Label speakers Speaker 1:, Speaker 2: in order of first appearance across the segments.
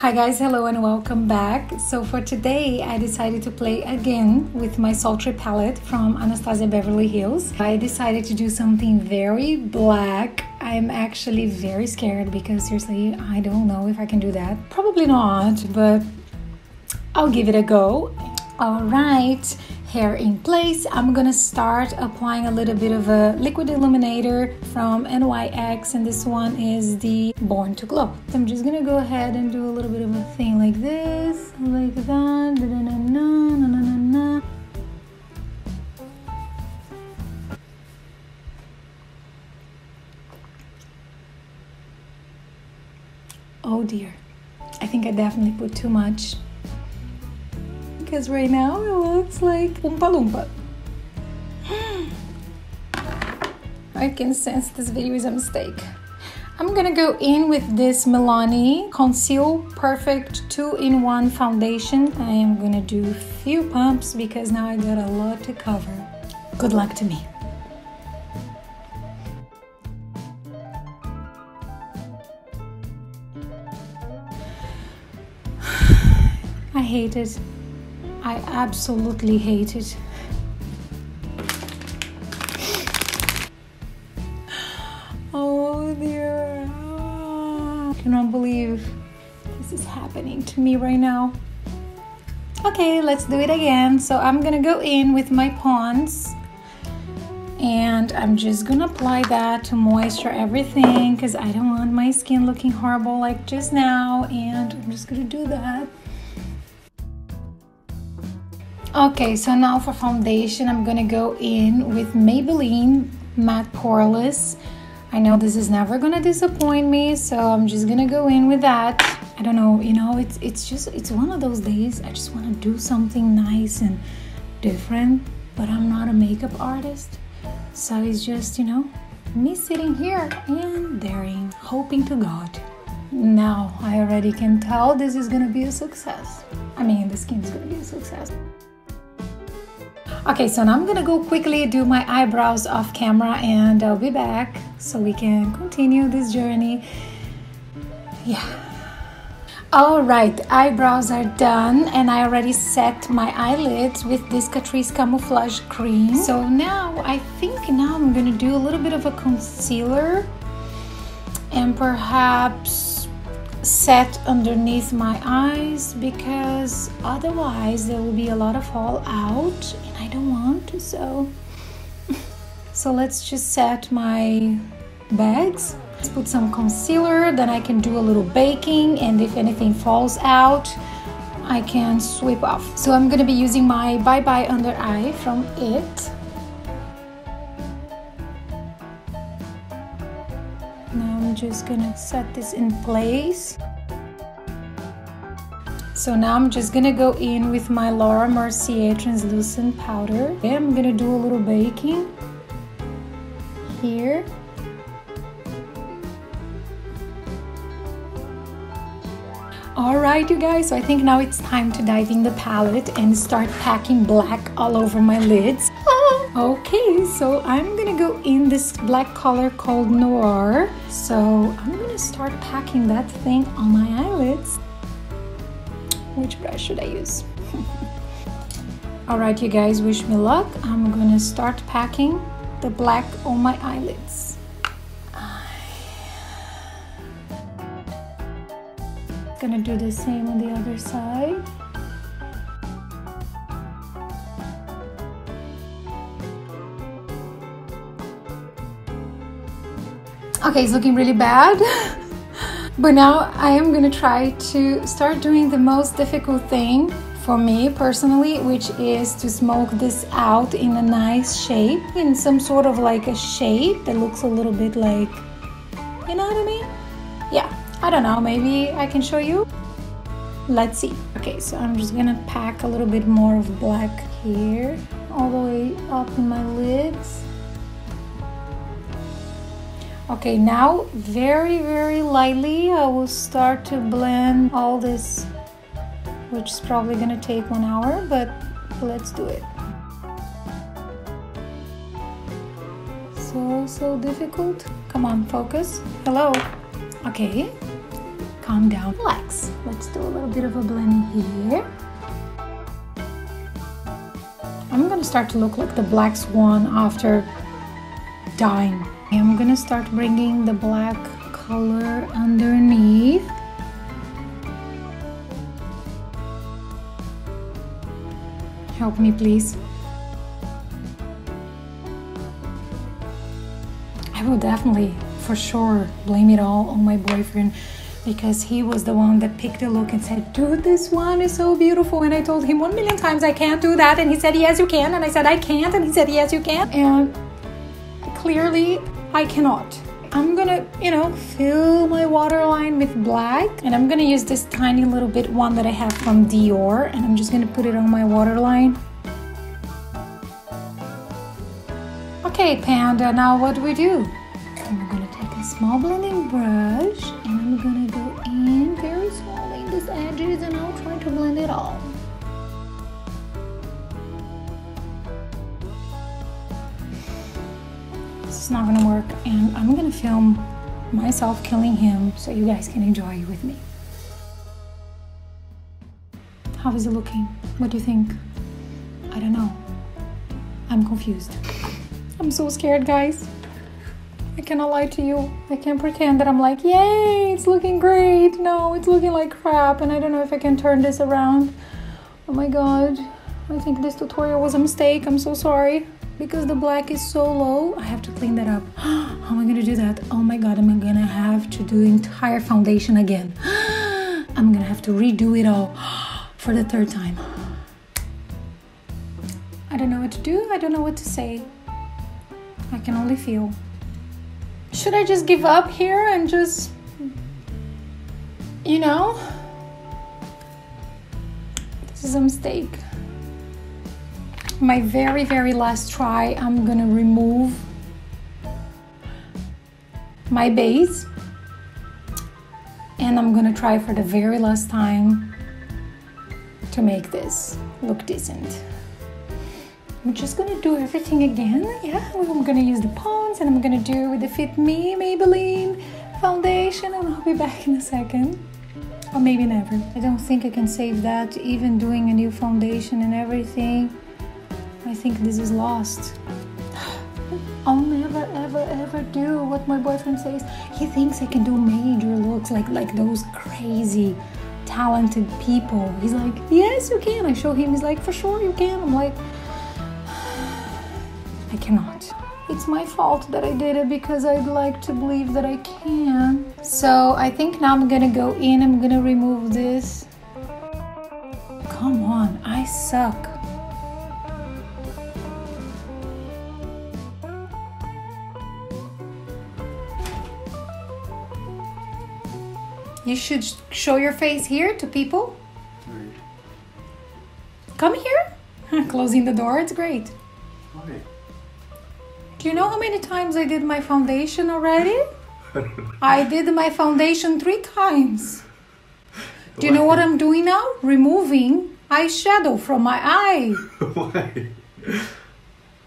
Speaker 1: Hi guys, hello and welcome back. So for today I decided to play again with my sultry palette from Anastasia Beverly Hills. I decided to do something very black. I'm actually very scared because seriously I don't know if I can do that. Probably not, but I'll give it a go. Alright, hair in place. I'm gonna start applying a little bit of a liquid illuminator from NYX, and this one is the Born to Glow. I'm just gonna go ahead and do a little bit of a thing like this, like that. Da, da, na, na, na, na, na. Oh dear, I think I definitely put too much, because right now it looks like Oompa Loompa. I can sense this video is a mistake. I'm gonna go in with this Milani Conceal Perfect 2-in-1 foundation. I am gonna do a few pumps because now I got a lot to cover. Good luck to me. I hate it. I absolutely hate it. Oh dear. I cannot believe this is happening to me right now. Okay, let's do it again. So I'm gonna go in with my Pond's and I'm just gonna apply that to moisture everything because I don't want my skin looking horrible like just now, and I'm just gonna do that. Okay, so now for foundation, I'm gonna go in with Maybelline Matte Poreless. I know this is never gonna disappoint me, so I'm just gonna go in with that. I don't know, you know, it's one of those days I just wanna do something nice and different, but I'm not a makeup artist. So it's just, you know, me sitting here and daring, hoping to God. Now, I already can tell this is gonna be a success. I mean, the skin's gonna be a success. Okay, so now I'm gonna go quickly do my eyebrows off camera and I'll be back so we can continue this journey. Yeah. All right, eyebrows are done and I already set my eyelids with this Catrice Camouflage Cream. So now, I think now I'm gonna do a little bit of a concealer and perhaps set underneath my eyes, because otherwise there will be a lot of fallout and I don't want to. So let's just set my bags. Let's put some concealer, then I can do a little baking, and if anything falls out I can sweep off. So I'm gonna be using my Bye Bye Under Eye from IT. Now I'm just gonna set this in place. So now I'm just gonna go in with my Laura Mercier translucent powder. Okay, I'm gonna do a little baking here. Alright you guys, so I think now it's time to dive in the palette and start packing black all over my lids. Okay, so I'm gonna go in this black color called Noir. So I'm gonna start packing that thing on my eyelids. Which brush should I use? Alright you guys, wish me luck. I'm gonna start packing the black on my eyelids. Gonna do the same on the other side. Okay, it's looking really bad. But now I am gonna try to start doing the most difficult thing for me personally, which is to smoke this out in a nice shape, in some sort of like a shape that looks a little bit like, you know what I mean? Yeah, I don't know, maybe I can show you. Let's see. Okay, so I'm just gonna pack a little bit more of black here, all the way up in my lids. Okay, now very lightly I will start to blend all this, which is probably gonna take 1 hour, but let's do it. So difficult. Come on, focus. Hello. Okay, calm down, relax. Let's do bit of a blending here. I'm gonna start to look like the black swan after dyeing. I'm gonna start bringing the black color underneath. Help me, please. I will definitely, for sure, blame it all on my boyfriend, because he was the one that picked the look and said, dude, this one is so beautiful. And I told him 1,000,000 times I can't do that, and he said, yes, you can. And I said, I can't, and he said, yes, you can. And clearly, I cannot. I'm gonna, fill my waterline with black, and I'm gonna use this tiny little bit one that I have from Dior, and I'm just gonna put it on my waterline. Okay, Panda, now what do we do? I'm gonna take a small blending brush, and I'm gonna go in very slowly in these edges, and I'll try to blend it all. It's not gonna work, and I'm gonna film myself killing him so you guys can enjoy it with me. How is it looking? What do you think? I don't know. I'm confused. I'm so scared, guys. I cannot lie to you. I can't pretend that I'm like, yay, it's looking great. No, it's looking like crap, and I don't know if I can turn this around. Oh my god. I think this tutorial was a mistake. I'm so sorry. Because the black is so low, I have to clean that up. How am I gonna do that? Oh my god, I'm gonna have to do entire foundation again. I'm gonna have to redo it all for the third time. I don't know what to do. I don't know what to say. I can only feel. Should I just give up here and just, this is a mistake. My very, very last try, I'm gonna remove my base, and I'm gonna try for the very last time to make this look decent. I'm just gonna do everything again. Yeah, I'm gonna use the Pond's, and I'm gonna do with the Fit Me Maybelline foundation, and I'll be back in a second. Or maybe never. I don't think I can save that, even doing a new foundation and everything. I think this is lost. I'll never, ever, ever do what my boyfriend says. He thinks I can do major looks like those crazy, talented people. He's like, yes, you can. I show him, he's like, for sure you can. I'm like, I cannot. It's my fault that I did it, because I'd like to believe that I can. So I think now I'm gonna go in, I'm gonna remove this. Come on, I suck. You should show your face here to people. Right. Come here. Closing the door, it's great.
Speaker 2: Okay.
Speaker 1: Do you know how many times I did my foundation already? I did my foundation 3 times. Do you know what I'm doing now? Removing eyeshadow from my eye.
Speaker 2: Why?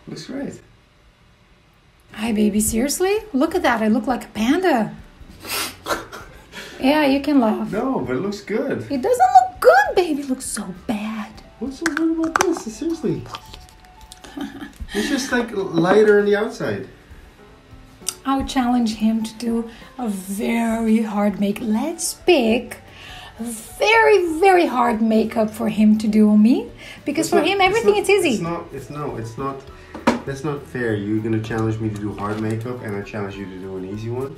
Speaker 2: Looks great.
Speaker 1: Hi, baby, seriously? Look at that, I look like a panda. Yeah, you can laugh.
Speaker 2: No, but it looks good.
Speaker 1: It doesn't look good, baby. It looks so bad.
Speaker 2: What's so good about this? Seriously. It's just like lighter on the outside.
Speaker 1: I would challenge him to do a very hard makeup. Let's pick a very, very hard makeup for him to do on me. Because for him, everything is easy.
Speaker 2: It's not. That's not fair. You're going to challenge me to do hard makeup, and I challenge you to do an easy one.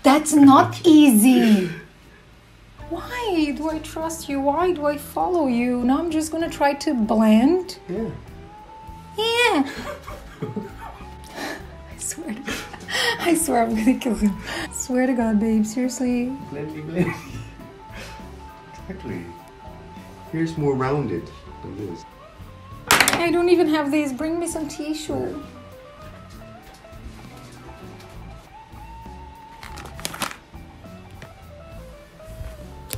Speaker 1: That's not easy. Why do I trust you? Why do I follow you? Now I'm just gonna try to blend.
Speaker 2: Yeah.
Speaker 1: Yeah. I swear I'm gonna kill him. Swear to God, babe, seriously.
Speaker 2: Blendy. Exactly. Here's more rounded than this.
Speaker 1: I don't even have these. Bring me some tissue.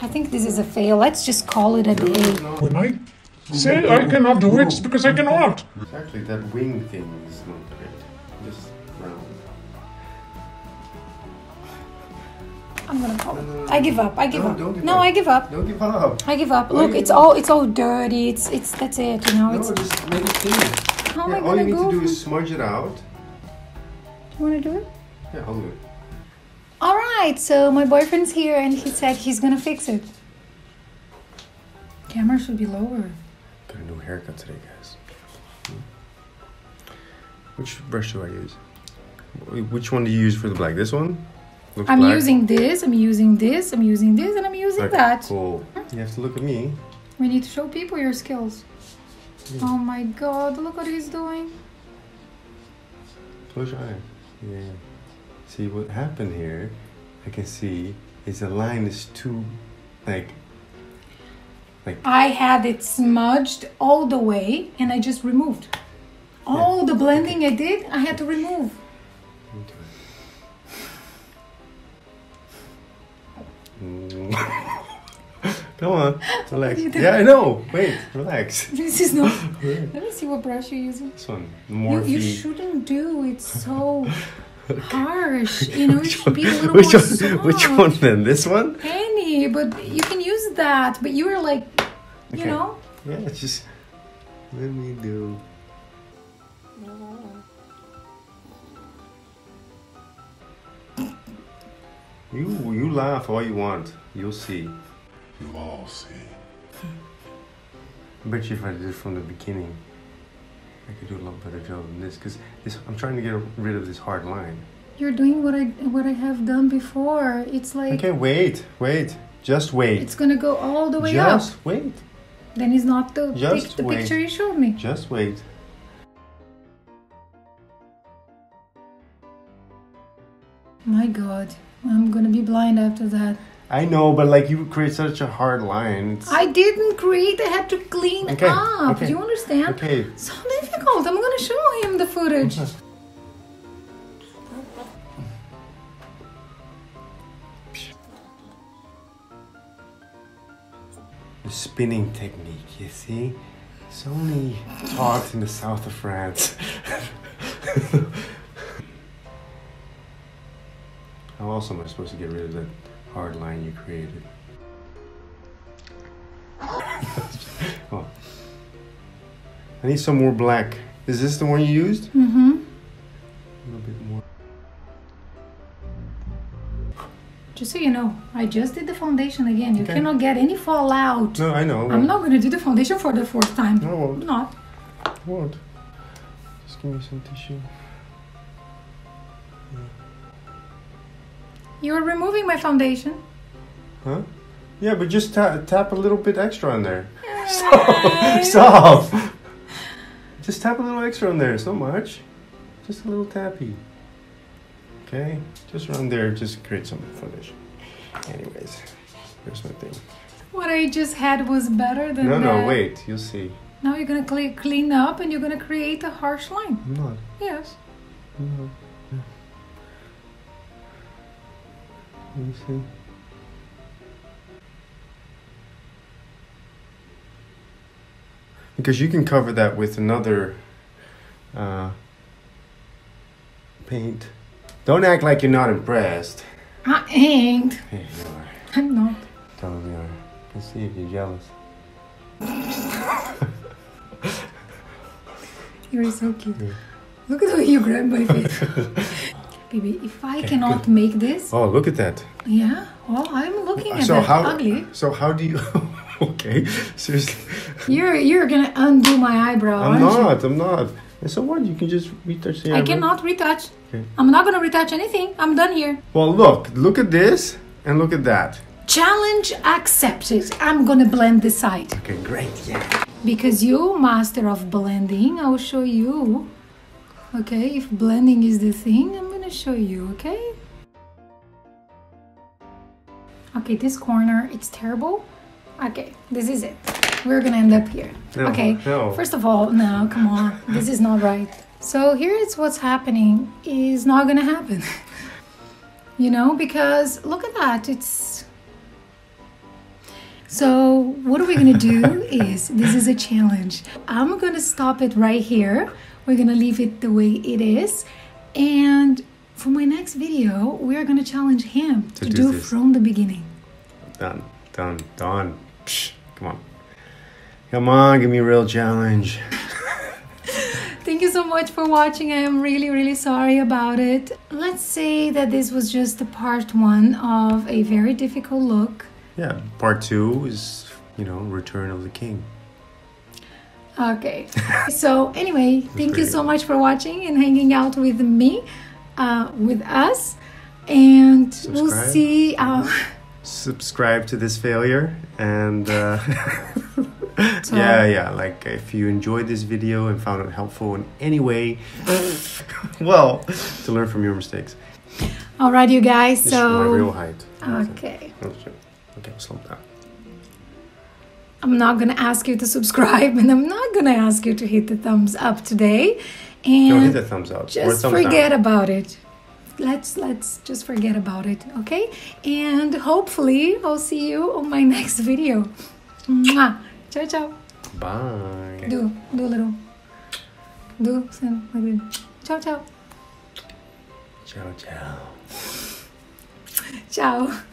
Speaker 1: I think this is a fail. Let's just call it a day.
Speaker 3: When I say I cannot do it, it's because I cannot.
Speaker 2: Exactly, that wing thing is not great. Just round.
Speaker 1: I'm gonna call it. I give up. I give up.
Speaker 2: Don't give
Speaker 1: no,
Speaker 2: up.
Speaker 1: I give up.
Speaker 2: Don't give up.
Speaker 1: I give up.
Speaker 2: Why
Speaker 1: Look,
Speaker 2: do you
Speaker 1: it's
Speaker 2: give
Speaker 1: all dirty. It's that's it. You know.
Speaker 2: No,
Speaker 1: It's
Speaker 2: just make it clean.
Speaker 1: how am I
Speaker 2: All
Speaker 1: gonna
Speaker 2: you need
Speaker 1: go?
Speaker 2: to do is smudge it out.
Speaker 1: You wanna do it?
Speaker 2: Yeah, I'll do it.
Speaker 1: All right. So my boyfriend's here, and he said he's gonna fix it. Camera should be lower.
Speaker 2: Got a new haircut today, guys. Which brush do I use? Which one do you use for the black? This one? Looks
Speaker 1: I'm
Speaker 2: black.
Speaker 1: using this. I'm using this. I'm using this, and I'm using
Speaker 2: Okay,
Speaker 1: that.
Speaker 2: Cool. You have to look at me.
Speaker 1: We need to show people your skills.
Speaker 2: Yeah.
Speaker 1: Oh my God! Look what he's doing.
Speaker 2: Close your eyes. Yeah. See what happened here? I can see is the line is too, like.
Speaker 1: I had it smudged all the way, and I just removed. All the blending I did, I had to remove.
Speaker 2: Come on, relax. Yeah, I know. Wait, relax.
Speaker 1: This is not. Let me see what brush you're using.
Speaker 2: This one, Morphe.
Speaker 1: You shouldn't do. It's so harsh. You know, it should be a little
Speaker 2: which
Speaker 1: more
Speaker 2: one?
Speaker 1: soft.
Speaker 2: Which one then? This one?
Speaker 1: Any, but you can use that. But you were like, you know.
Speaker 2: Yeah, it's just let me do. You laugh all you want. You'll see.
Speaker 3: You'll all see.
Speaker 2: I bet you if I did it from the beginning, I could do a lot better job than this. Because I'm trying to get rid of this hard line.
Speaker 1: You're doing what I have done before. It's like.
Speaker 2: Okay, wait. Just wait.
Speaker 1: It's gonna go all the way up.
Speaker 2: Just wait.
Speaker 1: Then it's not the
Speaker 2: Just wait.
Speaker 1: picture you showed me.
Speaker 2: Just wait.
Speaker 1: My God, I'm gonna be blind after that.
Speaker 2: I know, but like you create such a hard line.
Speaker 1: I didn't create. I had to clean
Speaker 2: Okay,
Speaker 1: up.
Speaker 2: okay.
Speaker 1: Do you understand?
Speaker 2: Okay.
Speaker 1: So difficult. I'm gonna show him the footage.
Speaker 2: The spinning technique, you see? It's only taught in the south of France. How else am I supposed to get rid of that hard line you created? Oh. I need some more black. Is this the one you used?
Speaker 1: Mm-hmm.
Speaker 2: A little bit more.
Speaker 1: Just so you know, I just did the foundation again. You
Speaker 2: Okay.
Speaker 1: cannot get any fallout.
Speaker 2: No, I know.
Speaker 1: I'm not gonna do the foundation for the fourth time.
Speaker 2: No, I won't.
Speaker 1: I'm not.
Speaker 2: I won't. Just give me some tissue.
Speaker 1: You're removing my foundation.
Speaker 2: Huh? Yeah, but just tap a little bit extra on there. Stop! Just tap a little extra on there. It's not much. Just a little tappy. Okay? Just around there, just create some foundation. Anyways, here's my thing.
Speaker 1: What I just had was better than
Speaker 2: No,
Speaker 1: that.
Speaker 2: wait. You'll see.
Speaker 1: Now you're gonna clean up and you're gonna create a harsh line.
Speaker 2: I'm not.
Speaker 1: Yes.
Speaker 2: I'm not. You see? Because you can cover that with another paint. Don't act like you're not impressed.
Speaker 1: I ain't.
Speaker 2: Yeah, you are.
Speaker 1: I'm not.
Speaker 2: Totally are. Let's see if you're jealous.
Speaker 1: You're so cute.
Speaker 2: Yeah.
Speaker 1: Look at the way you grab my face. Baby, if I cannot make this...
Speaker 2: Oh, look at that.
Speaker 1: Yeah, well, I'm looking at
Speaker 2: So
Speaker 1: that
Speaker 2: how?
Speaker 1: ugly.
Speaker 2: So how do you? Okay, seriously.
Speaker 1: You're gonna undo my eyebrow,
Speaker 2: I'm
Speaker 1: aren't you?
Speaker 2: not. I'm not. And so what? You can just retouch the eyebrow.
Speaker 1: I cannot retouch.
Speaker 2: Okay.
Speaker 1: I'm not gonna retouch anything. I'm done here.
Speaker 2: Well, look at this and look at that.
Speaker 1: Challenge accepted. I'm gonna blend this side.
Speaker 2: Okay, great. Yeah.
Speaker 1: Because you, master of blending, I'll show you. Okay, if blending is the thing, I'm gonna show you, okay? Okay, this corner, it's terrible. Okay, this is it. We're gonna end up here.
Speaker 2: No,
Speaker 1: okay,
Speaker 2: no.
Speaker 1: First of all, no, come on. This is not right. So here is what's happening is not gonna happen. You know, because look at that, it's... So what are we gonna do is, this is a challenge. I'm gonna stop it right here. We're gonna leave it the way it is. And for my next video, we're gonna challenge him to
Speaker 2: do
Speaker 1: do
Speaker 2: this.
Speaker 1: from the beginning.
Speaker 2: Done. Psh, come on, give me a real challenge.
Speaker 1: Thank you so much for watching. I am really, really sorry about it. Let's say that this was just the part 1 of a very difficult look.
Speaker 2: Yeah, part 2 is, Return of the King.
Speaker 1: Okay. So anyway, thank you so much for watching and hanging out with me, with us. And we'll see.
Speaker 2: Subscribe to this failure. And
Speaker 1: So,
Speaker 2: like if you enjoyed this video and found it helpful in any way, well, to learn from your mistakes.
Speaker 1: all right, you guys.
Speaker 2: This is my real
Speaker 1: So
Speaker 2: height.
Speaker 1: okay.
Speaker 2: Okay, slow down.
Speaker 1: I'm not gonna ask you to subscribe, and I'm not gonna ask you to hit the thumbs up today. And
Speaker 2: Don't hit the thumbs up. Or
Speaker 1: just
Speaker 2: thumbs
Speaker 1: forget
Speaker 2: down.
Speaker 1: about it. Let's just forget about it, okay? And hopefully I'll see you on my next video. Mwah. Ciao, ciao.
Speaker 2: Bye.
Speaker 1: Do a little. Do some like this. Ciao, ciao.
Speaker 2: Ciao, ciao.
Speaker 1: Ciao.